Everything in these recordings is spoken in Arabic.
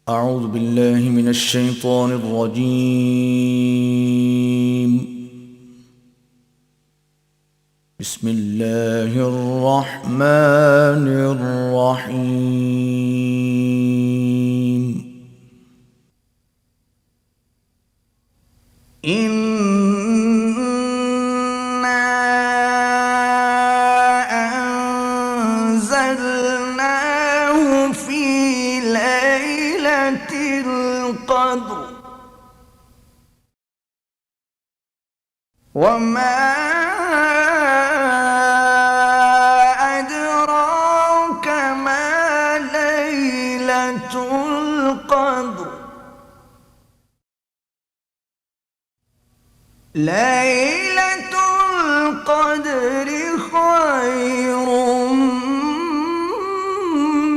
أعوذ بالله من الشيطان الرجيم. بسم الله الرحمن الرحيم. إنا أنزلناه في ليلة القدر وما أدراك ما ليلة القدر. ليلة القدر خير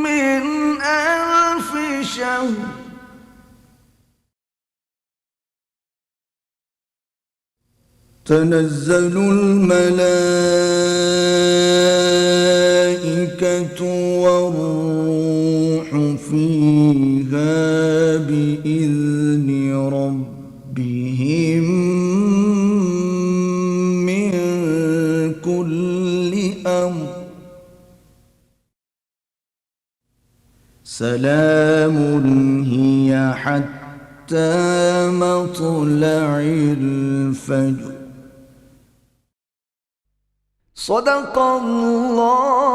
من 1000 شهر. تنزل الملائكة والروح فيها بإذن ربهم من كل أمر. سلام هي حتى مطلع الفجر. صدق الله